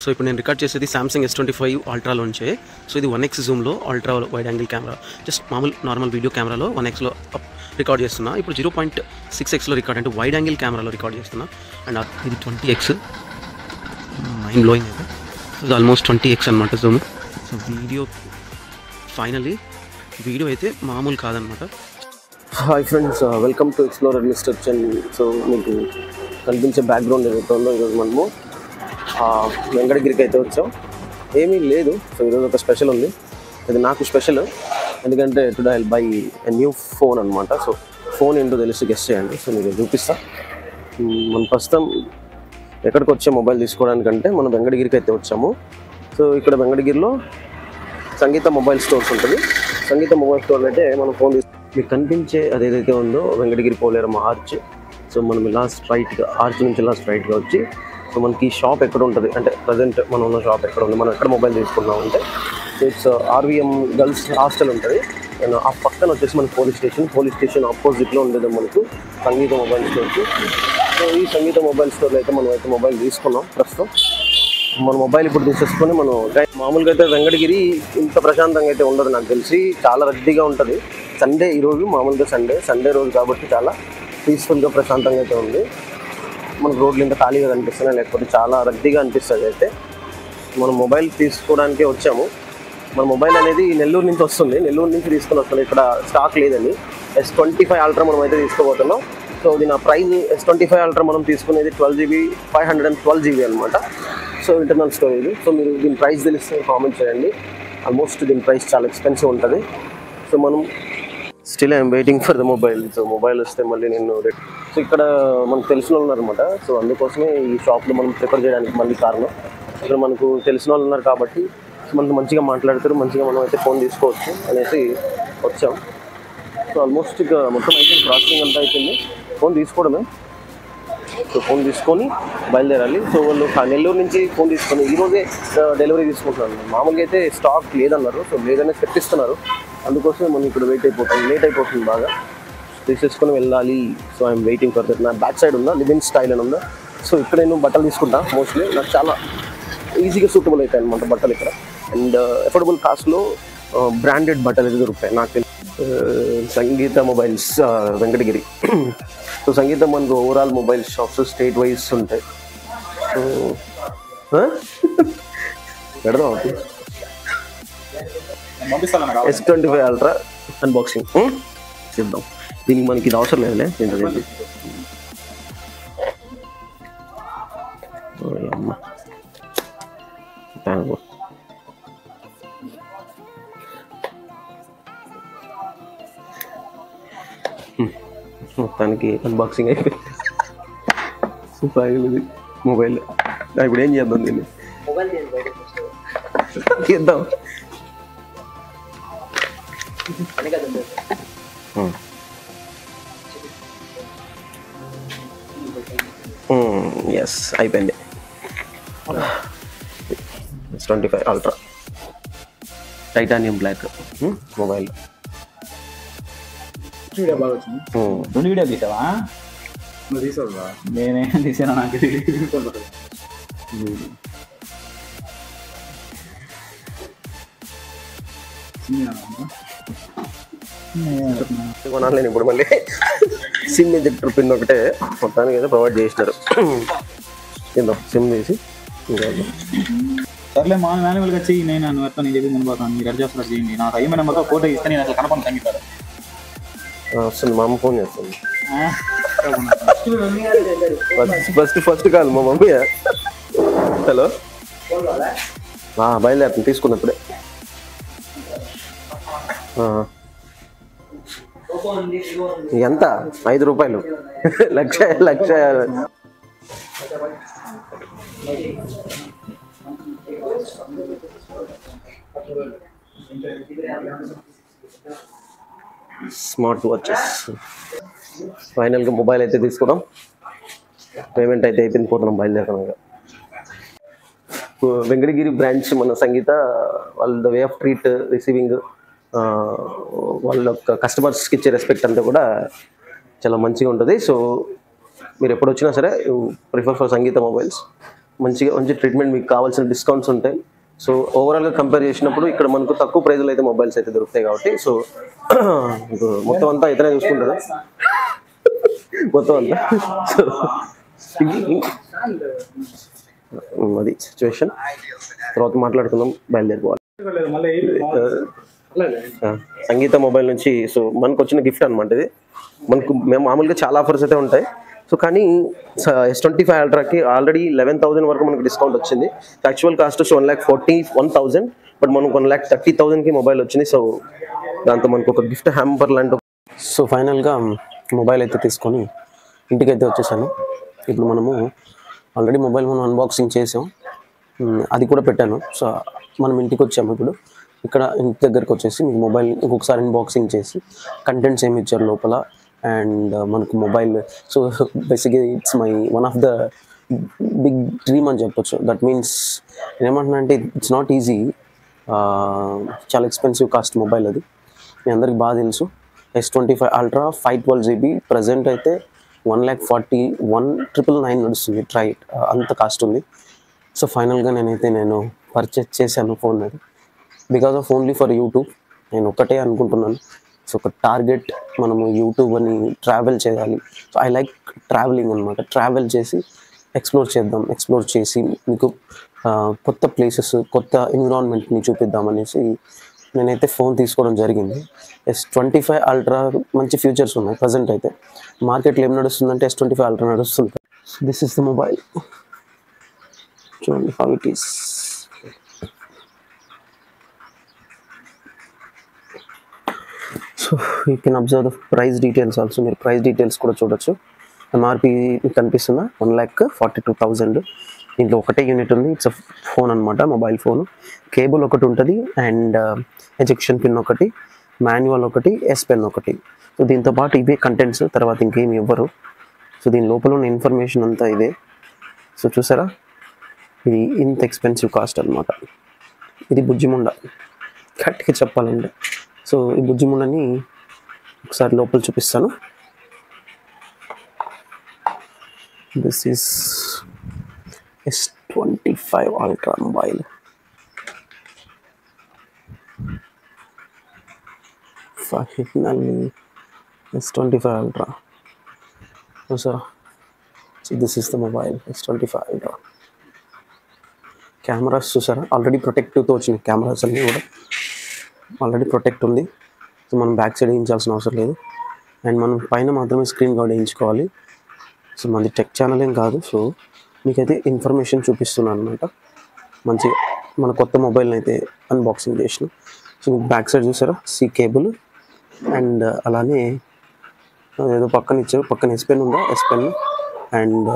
So ఇప్పుడు నేను record చేసేది సామ్సంగ్ S25 అల్ట్రాలోంచే. సో ఇది 1x జూమ్లో ultra wide angle camera, just normal video కెమెరాలో 1xలో రికార్డ్ చేస్తున్నా. ఇప్పుడు 0.6xలో రికార్డ్, అంటే వైడ్ యాంగిల్ కెమెరాలో రికార్డ్ చేస్తున్నా. అండ్ ఇది 20x, మైండ్ బ్లోయింగ్ అయితే. సో ఇది ఆల్మోస్ట్ 20x అనమాట జూమ్. సో ఫైనలీ వీడియో అయితే మామూలు కాదనమాట. Hi friends, welcome to explorer mister Chen. So మీకు కనిపించే బ్యాక్గ్రౌండ్ ఏదైతే ఉందో, ఈరోజు మనము వెంకటగిరికి అయితే వచ్చాం. ఏమీ లేదు, సో ఈరోజు ఒక స్పెషల్ ఉంది. ఇది నాకు స్పెషల్, ఎందుకంటే today I by a new phone అనమాట. సో ఫోన్ ఏంటో తెలిసి గెస్ట్ చేయండి. సో మీకు చూపిస్తా. మనం ప్రస్తుతం ఎక్కడికి వచ్చే మొబైల్ తీసుకోవడానికంటే మనం వెంకటగిరికి అయితే వచ్చాము. సో ఇక్కడ వెంకటగిరిలో సంగీత మొబైల్ స్టోర్స్ ఉంటుంది. సంగీత మొబైల్ స్టోర్ అయితే మనం ఫోన్ మీకు కనిపించే అదేదైతే ఉందో వెంకటగిరి పోలేరమ్మ ఆర్చ్. సో మనం ఇలా స్ట్రైట్గా ఆర్చ్ నుంచి ఇలా స్ట్రైట్గా వచ్చి, సో మనకి షాప్ ఎక్కడ ఉంటుంది అంటే ప్రజెంట్ మనం ఉన్న షాప్ ఎక్కడ ఉంది, మనం ఎక్కడ మొబైల్ తీసుకున్నాం అంటే ఇట్స్ RVM గర్ల్స్ హాస్టల్ ఉంటుంది. అండ్ ఆ పక్కన వచ్చేసి మనకి పోలీస్ స్టేషన్ ఆపోజిట్లో ఉండేది మనకు సంగీత మొబైల్ స్టోర్కి. సో ఈ సంగీత మొబైల్ స్టోర్లో అయితే మనం అయితే మొబైల్ తీసుకున్నాం. ప్రస్తుతం మన మొబైల్ ఇప్పుడు తీసేసుకొని మనం మామూలుగా అయితే వెంకటగిరి ఇంత ప్రశాంతంగా అయితే ఉండదు, నాకు తెలిసి చాలా రద్దీగా ఉంటుంది. సండే ఈరోజు మామూలుగా సండే రోజు కాబట్టి చాలా పీస్ఫుల్గా ప్రశాంతంగా అయితే ఉంది. మనకు రోడ్లు ఇంత ఖాళీగా కనిపిస్తున్నాయి, లేకపోతే చాలా రద్దీగా అనిపిస్తుంది. అయితే మనం మొబైల్ తీసుకోవడానికే వచ్చాము. మన మొబైల్ అనేది నెల్లూరు నుంచి వస్తుంది, నెల్లూరు నుంచి తీసుకొని వస్తుంది. ఇక్కడ స్టాక్ లేదని S25 అల్ట్రా మనం అయితే తీసుకోబోతున్నాం. సో దీని ప్రైస్ S25 అల్ట్రా మనం తీసుకునేది 12GB 512GB అనమాట. So internal storage. సో మీరు దీని ప్రైస్ తెలిస్తే కామెంట్ చేయండి. ఆల్మోస్ట్ దీని ప్రైస్ చాలా ఎక్స్పెన్సివ్ ఉంటుంది. సో మనం still I'm waiting for the mobile. So mobile వస్తే మళ్ళీ నేను సో ఇక్కడ మనకు తెలిసిన వాళ్ళు ఉన్నారనమాట. సో అందుకోసమే ఈ షాప్లో మనం ప్రిఫర్ చేయడానికి మళ్ళీ కారణం, ఇక్కడ మనకు తెలిసిన వాళ్ళు ఉన్నారు కాబట్టి మనకు మంచిగా మాట్లాడతారు, మంచిగా మనం అయితే ఫోన్ తీసుకోవచ్చు అనేసి వచ్చాం. సో ఆల్మోస్ట్ ఇక మొత్తం అయితే ప్రాసెసింగ్ అంతా అయిపోయింది, ఫోన్ తీసుకోవడమే. సో ఫోన్ తీసుకొని బయలుదేరాలి. సో వాళ్ళు నెల్లూరు నుంచి ఫోన్ తీసుకొని ఈరోజే డెలివరీ తీసుకుంటున్నాను. మామూలుగా అయితే స్టాక్ లేదన్నారు, సో లేదనే తెప్పిస్తున్నారు. అందుకోసమే మనం ఇక్కడ లేట్ అయిపోతుంది బాగా. తీసేసుకొని వెళ్ళాలి. So I'm waiting for that. నా బ్యాక్ సైడ్ ఉందా లివింగ్ స్టైల్ అని ఉందా. సో ఇక్కడ నేను బట్టలు తీసుకుంటా. మోస్ట్లీ నాకు చాలా ఈజీగా సూటబుల్ అవుతాయి అనమాట బట్టలు ఇక్కడ. అండ్ అఫోర్డబుల్ కాస్ట్లో బ్రాండెడ్ బట్టలు అయితే దొరుకుతాయి. నాకు సంగీత మొబైల్స్ వెంకటగిరి. సో సంగీత మనకు overall mobile shops state wise ఉంటాయి. సో పెడదాం S25 అల్ట్రా అన్బాక్సింగ్ చేద్దాం. దీనికి మనకి ఇది అవసరం లేదులే. అమ్మ మొత్తానికి అన్బాక్సింగ్ అయిపోయింది మొబైల్. ఇప్పుడు ఏం చేద్దాం, దీన్ని తీద్దాం. ఎస్ అయిపోయింది. S25 ultra titanium black mobile. Video తీసావా? నువ్వు తీసావా? నేనేం తీసాను, నాకు కొనాలి. ఇప్పుడు మళ్ళీ సిమ్ ఎజెక్టర్ పిన్ ఒకటే మొత్తానికి అయితే ప్రొవైడ్ చేసినారు. సిమ్ తీసి సర్లే మా మాన్యువల్గా చెయ్యి. నేను చెప్పి ముందు పోతాను, మీరు అడ్జస్ట్ చేయండి. నాకు ఏమైనా నెంబర్తో ఫోటో ఇస్తే నేను అసలు కనపడి సంగీతారు వస్తుంది. మా అమ్మ ఫోన్ చేస్తుంది. ఫస్ట్ కాల్ మా మమ్మీ. హలో, బయలుదేరుతుంది తీసుకున్నప్పుడే. ఎంత? 5 రూపాయలు. లక్ష స్మార్ట్ వాచెస్. ఫైనల్గా మొబైల్ అయితే తీసుకున్నాం, పేమెంట్ అయితే అయిపోయింది, పోతున్నాం బయలుదేరాం. వెంకటగిరి బ్రాంచ్ మన సంగీత వాళ్ళ the way of treat receiving, వాళ్ళ కస్టమర్స్కి ఇచ్చే రెస్పెక్ట్ అంతా కూడా చాలా మంచిగా ఉంటుంది. సో మీరు ఎప్పుడు వచ్చినా సరే ప్రిఫర్ ఫర్ సంగీత మొబైల్స్. మంచి ట్రీట్మెంట్, మీకు కావాల్సిన డిస్కౌంట్స్ ఉంటాయి. సో ఓవరాల్గా కంపేర్ చేసినప్పుడు ఇక్కడ మనకు తక్కువ ప్రైజ్లో అయితే మొబైల్స్ అయితే దొరుకుతాయి కాబట్టి సో మొత్తం అంతా ఇతనే చూసుకుంటారు మొత్తం అంతా. సో అది సిచ్యువేషన్. తర్వాత మాట్లాడుకుందాం, బయలుదేరిపోవాలి. సంగీత మొబైల్ నుంచి సో మనకు వచ్చిన గిఫ్ట్ అనమాట ఇది. మేము మామూలుగా చాలా ఆఫర్స్ అయితే ఉంటాయి. సో కానీ S25 అల్ట్రాకి ఆల్రెడీ 11,000 వరకు మనకు డిస్కౌంట్ వచ్చింది. యాక్చువల్ కాస్ట్ వచ్చి 1,41,000, బట్ మనకు 1,30,000కి మొబైల్ వచ్చింది. సో దాంతో మనకు ఒక గిఫ్ట్ హ్యాంపర్ లాంటి. సో ఫైనల్గా మొబైల్ అయితే తీసుకొని ఇంటికైతే వచ్చేసాను. ఇప్పుడు మనము ఆల్రెడీ మొబైల్ మనం అన్బాక్సింగ్ చేసాం, అది కూడా పెట్టాను. సో మనం ఇంటికి వచ్చాము. ఇప్పుడు ఇక్కడ ఇంటి దగ్గరకు వచ్చేసి మీకు మొబైల్ ఇంకొకసారి అన్బాక్సింగ్ చేసి కంటెంట్స్ ఏమి ఇచ్చారు లోపల అండ్ మనకు మొబైల్. సో బేసిక్గా it's my one of the big dream అని చెప్పొచ్చు. దట్ మీన్స్ ఏమంటున్నా అంటే ఇట్స్ నాట్ ఈజీ, చాలా ఎక్స్పెన్సివ్ కాస్ట్ మొబైల్ అది, మీ అందరికి బాగా తెలుసు. S25 అల్ట్రా 512GB ప్రజెంట్ అయితే 1,41,999 నడుస్తుంది. ట్రై ఇట్, అంత కాస్ట్ ఉంది. సో ఫైనల్గా నేను పర్చేస్ చేశాను ఫోన్ అది because of only for YouTube. నేను ఒక్కటే అనుకుంటున్నాను, సో ఒక టార్గెట్ మనము యూట్యూబ్ అని ట్రావెల్ చేయాలి. సో ఐ లైక్ ట్రావెలింగ్ అనమాట. ట్రావెల్ చేసి ఎక్స్ప్లోర్ చేసి మీకు కొత్త ప్లేసెస్, కొత్త ఎన్విరాన్మెంట్ని చూపిద్దామనేసి నేనైతే ఫోన్ తీసుకోవడం జరిగింది. S25 అల్ట్రా మంచి ఫ్యూచర్స్ ఉన్నాయి. ప్రజెంట్ అయితే మార్కెట్లో ఏం నడుస్తుందంటే S25 అల్ట్రా నడుస్తుంది. దిస్ ఇస్ ద మొబైల్, చూడండి how it is. So you can observe the price details also. మీరు ప్రైస్ డీటెయిల్స్ కూడా చూడొచ్చు. MRP కనిపిస్తుందా, 1,42,000. దీంట్లో ఒకటే యూనిట్ ఉంది. ఇట్స్ ఫోన్ అనమాట, మొబైల్ ఫోన్. కేబుల్ ఒకటి ఉంటుంది అండ్ ఎజెక్షన్ పిన్ ఒకటి, మాన్యువల్ ఒకటి, S పెన్ ఒకటి. సో దీంతో పాటు ఇవే కంటెంట్స్, తర్వాత ఇంకేమి ఇవ్వరు. సో దీని లోపల ఉన్న ఇన్ఫర్మేషన్ అంతా ఇదే. సో చూసారా, ఇది ఇంత ఎక్స్పెన్సివ్ కాస్ట్ అనమాట. ఇది బుజ్జిముండ గట్టిగా చెప్పాలంటే. సో ఈ బుజ్జిముండని ఒకసారి లోపల చూపిస్తాను. This is S25 ultra mobile. Finally S25 ultra. చూసారా, this is the mobile S25 ultra. Cameras చూసారా, ఆల్రెడీ ప్రొటెక్టివ్తో వచ్చినాయి కెమెరాస్ అన్నీ కూడా. ఆల్రెడీ ప్రొటెక్ట్ ఉంది. సో మనం బ్యాక్ సైడ్ వేయించాల్సిన అవసరం లేదు. అండ్ మనం పైన మాత్రమే స్క్రీన్ గార్డ్ వేయించుకోవాలి. సో మనది టెక్ ఛానల్ ఏం కాదు. సో మీకైతే ఇన్ఫర్మేషన్ చూపిస్తున్నాను అనమాట. మంచిగా మన కొత్త మొబైల్ని అయితే అన్బాక్సింగ్ చేసిన. సో మీకు బ్యాక్ సైడ్ చూసారా, C కేబుల్ అండ్ అలానే ఏదో పక్కన ఇచ్చారు, పక్కన S పెన్ ఉందా, S పెన్ అండ్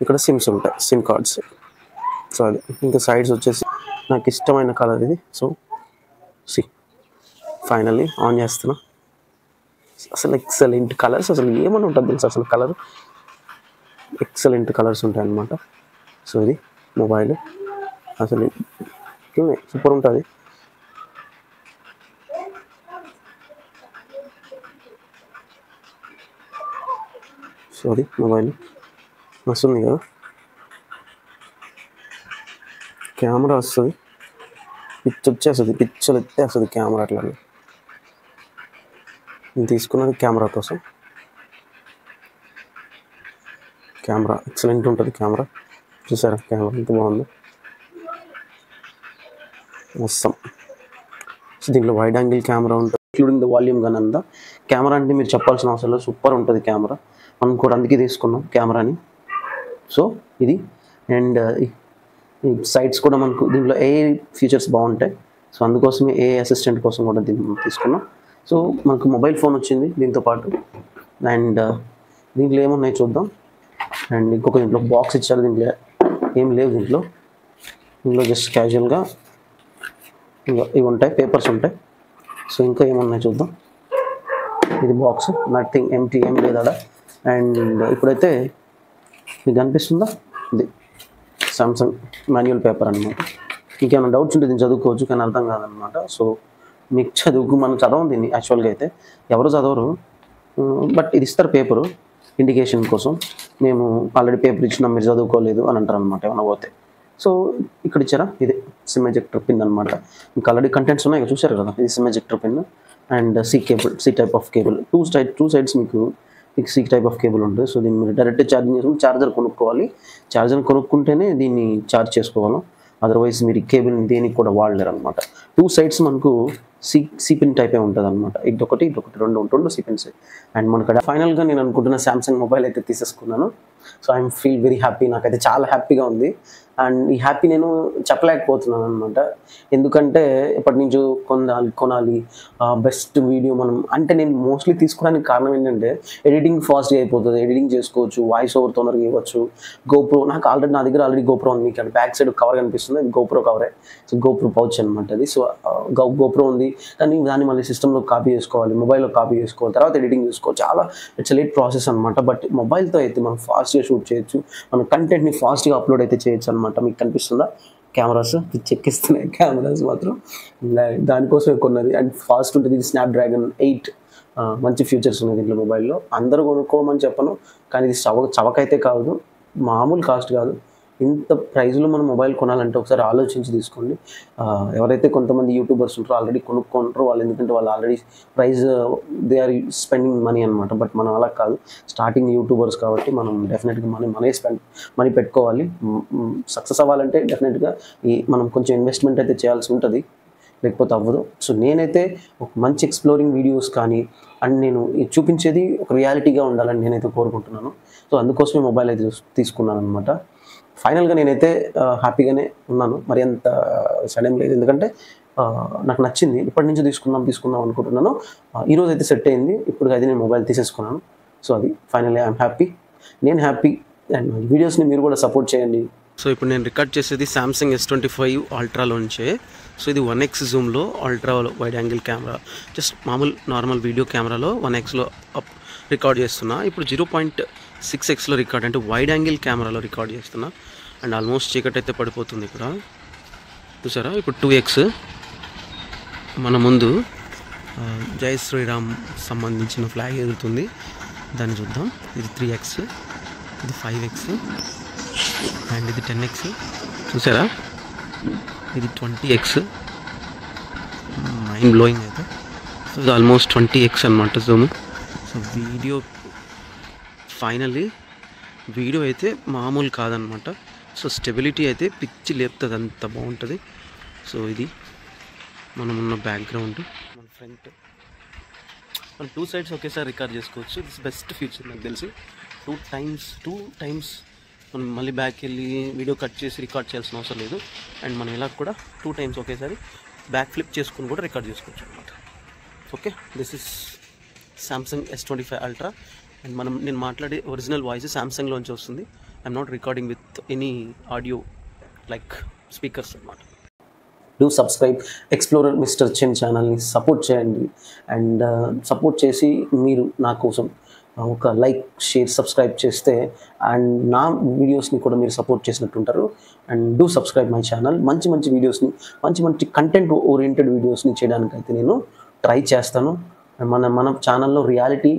ఇక్కడ సిమ్స్ ఉంటాయి, సిమ్ కార్డ్స్. సో అది ఇంకా సైడ్స్ వచ్చేసి నాకు ఇష్టమైన కలర్ ఇది. సో ఫైనల్లీ ఆన్ చేస్తున్నా. అసలు ఎక్సలెంట్ కలర్స్, అసలు ఏమని ఉంటుంది తెలుసు, అసలు కలర్ ఎక్సలెంట్ కలర్స్ ఉంటాయి అన్నమాట. సో ఇది మొబైల్ అసలు సూపర్ ఉంటుంది. సో అది మొబైల్ వస్తుంది కదా, కెమెరా వస్తుంది, వచ్చేస్తుంది, పిక్చర్ ఎత్తేస్తుంది కెమెరా. అట్లా నేను తీసుకున్నది కెమెరా కోసం. కెమెరా ఎక్సలెంట్ ఉంటుంది. కెమెరా చూసారా, కెమెరా ఎంత బాగుంది, మొత్తం. సో దీంట్లో వైడ్ యాంగిల్ కెమెరా ఉంటుంది, ఇంక్లూడింగ్ ద వాల్యూమ్ గన్ అంతా. కెమెరా అంటే మీరు చెప్పాల్సిన అవసరం లేదు, సూపర్ ఉంటుంది కెమెరా. మనం కూడా అందుకే తీసుకున్నాం కెమెరాని. సో ఇది అండ్ ఈ సైట్స్ కూడా మనకు దీంట్లో ఏ ఫీచర్స్ బాగుంటాయి. సో అందుకోసమే ఏ అసిస్టెంట్ కోసం కూడా దీన్ని తీసుకున్నాం. సో మనకు మొబైల్ ఫోన్ వచ్చింది దీంతో పాటు. అండ్ దీంట్లో ఏమున్నాయి చూద్దాం. అండ్ ఇంకొక దీంట్లో బాక్స్ ఇచ్చారు, దీంట్లో ఏం లేవు. దీంట్లో జస్ట్ క్యాజువల్గా ఇంకా ఇవి ఉంటాయి, పేపర్స్ ఉంటాయి. సో ఇంకా ఏమున్నాయి చూద్దాం. ఇది బాక్స్, నథింగ్, ఎంటీ, ఏం లేదు అక్కడ. అండ్ ఇప్పుడైతే మీకు కనిపిస్తుందా, ఇది సామ్సంగ్ మాన్యువల్ పేపర్ అనమాట. ఇంకేమైనా డౌట్స్ ఉంటే దీన్ని చదువుకోవచ్చు, కానీ అర్థం కాదనమాట. సో మీకు మనం చదవం దీన్ని యాక్చువల్గా అయితే, ఎవరు చదవరు, బట్ ఇది ఇస్తారు పేపరు. ఇండికేషన్ కోసం మేము ఆల్రెడీ పేపర్ ఇచ్చినా మీరు చదువుకోలేదు అని అంటారు అనమాట ఏమన్నా పోతే. సో ఇక్కడ ఇచ్చారా, ఇది సిమ్ ఎజెక్టర్ పిన్ అనమాట. మీకు ఆల్రెడీ కంటెంట్స్ ఉన్నాయి చూసారు కదా, ఇది sim ejector pin and C type of cable. Two sides మీకు సి టైప్ ఆఫ్ కేబుల్ ఉంటుంది. సో దీన్ని మీరు డైరెక్ట్ ఛార్జింగ్ చేసుకుని చార్జర్ కొనుక్కోవాలి. చార్జర్ కొనుక్కుంటేనే దీన్ని ఛార్జ్ చేసుకోవాలి, అదర్వైజ్ మీరు ఈ కేబుల్ని దేనికి కూడా వాడలేరు అనమాట. టూ సైడ్స్ మనకు సి పిన్ టైపే ఉంటుంది అనమాట. ఇదొకటి రెండు సి పిన్స్. అండ్ మనకు ఫైనల్గా నేను అనుకుంటున్న సామ్సంగ్ మొబైల్ అయితే తీసేసుకున్నాను. So I'm feel very happy, నాకైతే చాలా హ్యాపీగా ఉంది. అండ్ ఈ హ్యాపీ నేను చెప్పలేకపోతున్నాను అనమాట. ఎందుకంటే ఇప్పటి నుంచి కొనాలి బెస్ట్ వీడియో మనం అంటే నేను మోస్ట్లీ తీసుకోవడానికి కారణం ఏంటంటే ఎడిటింగ్ ఫాస్ట్గా అయిపోతుంది, ఎడిటింగ్ చేసుకోవచ్చు, వాయిస్ ఓవర్ తొందరగా ఇవ్వచ్చు. గోప్రో నా దగ్గర ఆల్రెడీ గోప్రో ఉంది. మీకు బ్యాక్ సైడ్ కవర్ కనిపిస్తుంది, అది గోప్రో కవరే. సో గోప్రో పౌచ్ అనమాట అది. సో గోప్రో ఉంది, కానీ దాన్ని మళ్ళీ సిస్టంలో కాపీ చేసుకోవాలి, మొబైల్లో కాపీ చేసుకోవాలి, తర్వాత ఎడిటింగ్ చేసుకోవాలి. చాలా ఇట్స్ లేట్ ప్రాసెస్ అనమాట. బట్ మొబైల్తో అయితే మనం ఫాస్ట్గా షూట్ చేయొచ్చు, మన కంటెంట్ని ఫాస్ట్గా అప్లోడ్ అయితే చేయొచ్చు అనమాట. మీకు కనిపిస్తుందా కెమెరాస్ చెక్కిస్తున్నాయి, కెమెరాస్ మాత్రం దానికోసమే కొన్నది. అండ్ ఫాస్ట్ ఉంటుంది, ఇది స్నాప్డ్రాగన్ 8 మంచి ఫీచర్స్ ఉన్నాయి దీంట్లో. మొబైల్లో అందరూ కొనుక్కోమని చెప్పను, కానీ ఇది చవకైతే కాదు, మామూలు కాస్ట్ కాదు. ఇంత ప్రైజ్లో మనం మొబైల్ కొనాలంటే ఒకసారి ఆలోచించి తీసుకోండి. ఎవరైతే కొంతమంది యూట్యూబర్స్ ఉంటారో ఆల్రెడీ కొనుక్కుంటారో వాళ్ళు, ఎందుకంటే వాళ్ళు already price they are spending money అనమాట. బట్ మనం అలా కాదు, స్టార్టింగ్ యూట్యూబర్స్ కాబట్టి మనం డెఫినెట్గా మనీ పెట్టుకోవాలి. సక్సెస్ అవ్వాలంటే డెఫినెట్గా మనం కొంచెం ఇన్వెస్ట్మెంట్ అయితే చేయాల్సి ఉంటుంది, లేకపోతే అవ్వదు. సో నేనైతే ఒక మంచి ఎక్స్ప్లోరింగ్ వీడియోస్ కానీ అండ్ నేను చూపించేది ఒక రియాలిటీగా ఉండాలని నేనైతే కోరుకుంటున్నాను. సో అందుకోసమే మొబైల్ అయితే తీసుకున్నాను అనమాట. ఫైనల్గా నేనైతే హ్యాపీగానే ఉన్నాను, మరి అంత సడన్ లేదు. ఎందుకంటే నాకు నచ్చింది, ఇప్పటి నుంచి తీసుకుందాం అనుకుంటున్నాను. ఈరోజు అయితే సెట్ అయింది, ఇప్పుడు అయితే నేను మొబైల్ తీసేసుకున్నాను. సో అది ఫైనల్లీ ఐఎమ్ హ్యాపీ, నేను హ్యాపీ. అండ్ వీడియోస్ని మీరు కూడా సపోర్ట్ చేయండి. సో ఇప్పుడు నేను రికార్డ్ చేసేది సామ్సంగ్ S25 అల్ట్రాలోంచే. సో ఇది 1x జూమ్లో ultra wide angle camera, just normal video కెమెరాలో 1xలో రికార్డ్ చేస్తున్నా. ఇప్పుడు 0.6xలో రికార్డ్ అంటే వైడ్ యాంగిల్ కెమెరాలో రికార్డ్ చేస్తున్నా. అండ్ ఆల్మోస్ట్ చీకటి అయితే పడిపోతుంది ఇక్కడ చూసారా. ఇప్పుడు 2x మన ముందు జై శ్రీరామ్ సంబంధించిన ఫ్లాగ్ ఎగురుతుంది, దాన్ని చూద్దాం. ఇది 3x, ఇది 5x అండ్ ఇది 10x చూసారా. ఇది 20x, మైండ్ బ్లోయింగ్ అయితే. సో ఇది ఆల్మోస్ట్ 20x అనమాట జూమ్. సో ఫైనల్లీ వీడియో అయితే మామూలు కాదనమాట. సో స్టెబిలిటీ అయితే పిచ్చి లేపుతుంది, అంత బాగుంటుంది. సో ఇది మనం ఉన్న బ్యాక్గ్రౌండ్, మన ఫ్రంట్, మనం 2 సైడ్స్ ఒకేసారి రికార్డ్ చేసుకోవచ్చు. ఇట్స్ బెస్ట్ ఫీచర్ నాకు తెలిసి. టూ టైమ్స్ మనం మళ్ళీ బ్యాక్ వెళ్ళి వీడియో కట్ చేసి రికార్డ్ చేయాల్సిన అవసరం లేదు. అండ్ మనం ఇలా కూడా 2 టైమ్స్ ఒకేసారి బ్యాక్ ఫ్లిప్ చేసుకుని కూడా రికార్డ్ చేసుకోవచ్చు అనమాట. Okay, this is Samsung S25 ultra. And నేను మాట్లాడే ఒరిజినల్ వాయిస్ సామ్సంగ్లోంచి వస్తుంది. I'm not recording with any audio like speakers అనమాట. డూ సబ్స్క్రైబ్ ఎక్స్ప్లోరర్ మిస్టర్ చెన్ ఛానల్ని సపోర్ట్ చేయండి. అండ్ సపోర్ట్ చేసి మీరు నా కోసం ఒక లైక్, షేర్, సబ్స్క్రైబ్ చేస్తే అండ్ నా వీడియోస్ని కూడా మీరు సపోర్ట్ చేసినట్టుంటారు. And do subscribe my channel. మంచి వీడియోస్ని, మంచి కంటెంట్ ఓరియంటెడ్ వీడియోస్ని చేయడానికైతే నేను ట్రై చేస్తాను. మన ఛానల్లో రియాలిటీ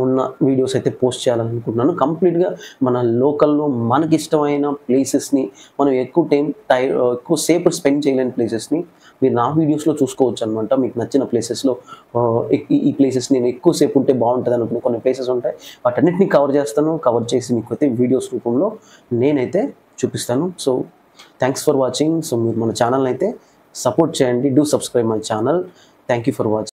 ఉన్న వీడియోస్ అయితే పోస్ట్ చేయాలనుకుంటున్నాను. కంప్లీట్గా మన లోకల్లో మనకి ఇష్టమైన ప్లేసెస్ని, మనం ఎక్కువసేపు స్పెండ్ చేయలేని ప్లేసెస్ని మీరు నా వీడియోస్లో చూసుకోవచ్చు అనమాట. మీకు నచ్చిన ప్లేసెస్లో ఈ ప్లేసెస్ నేను ఎక్కువసేపు ఉంటే బాగుంటుంది అనుకునే కొన్ని ప్లేసెస్ ఉంటాయి, వాటన్నిటిని కవర్ చేసి మీకు అయితే వీడియోస్ రూపంలో నేనైతే చూపిస్తాను. So thanks for watching. So మీరు మన ఛానల్ని అయితే సపోర్ట్ చేయండి. Do subscribe my channel. Thank you for watching.